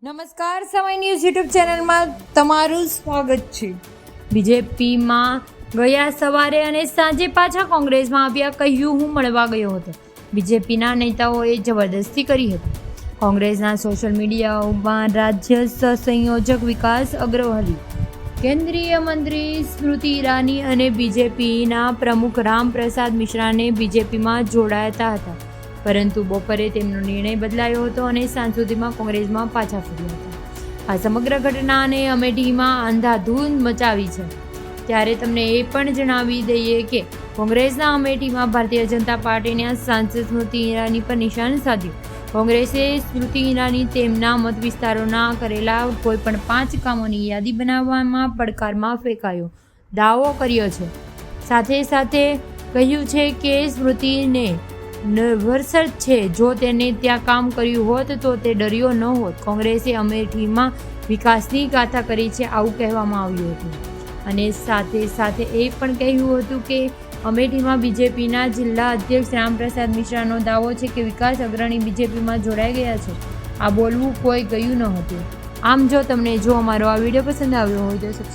નમસ્કાર, સમય news YouTube ચેનલમાં તમારું સ્વાગત છે। બીજેપીમાં ગયા સવારે અને સાંજે પાછા કોંગ્રેસમાં આવ્યા, કહ્યું હું મળવા ગયો હતો। બીજેપીના નેતાઓએ જબરદસ્તી કરી હતી। કોંગ્રેસના સોશિયલ મીડિયામાં રાજ્ય સંયોજક વિકાસ અગ્રવાલી, કેન્દ્રીય મંત્રી સ્મૃતિ ઈરાની અને બીજેપીના પ્રમુખ રામપ્રસાદ મિશ્રાને બીજેપીમાં જોડાયા હતા, પરંતુ બપોરે તેમનો નિર્ણય બદલાયો હતો અને સાંજ સુધીમાં કોંગ્રેસમાં પાછા ફર્યા હતા। આ સમગ્ર ઘટનાને અમેઠીમાં અંધાધૂંધ મચાવી છે। ત્યારે તમને એ પણ જણાવી દઈએ કે કોંગ્રેસના અમેઠીમાં ભારતીય જનતા પાર્ટીના સાંસદ સ્મૃતિ ઈરાની પર નિશાન સાધ્યું। કોંગ્રેસે સ્મૃતિ ઈરાની તેમના મત વિસ્તારોના કરેલા કોઈપણ 5 કામોની યાદી બનાવવામાં પડકારમાં ફેંકાયો દાવો કર્યો છે। સાથે સાથે કહ્યું છે કે સ્મૃતિને નર્વસર છે, જો તેને ત્યાં કામ કર્યું હોત તો તે ડર્યો ન હોત। કોંગ્રેસે અમેઠીમાં વિકાસની ગાથા કરી છે, આવું કહેવામાં આવ્યું હતું। અને સાથે સાથે એ પણ કહ્યું હતું કે અમેઠીમાં બીજેપીના જિલ્લા અધ્યક્ષ રામપ્રસાદ મિશ્રાનો દાવો છે કે વિકાસ અગ્રણી બીજેપીમાં જોડાઈ ગયા છે। આ બોલવું કોઈ ગયું ન હતું। આમ જો તમને અમારો આ વિડીયો પસંદ આવ્યો હોય તો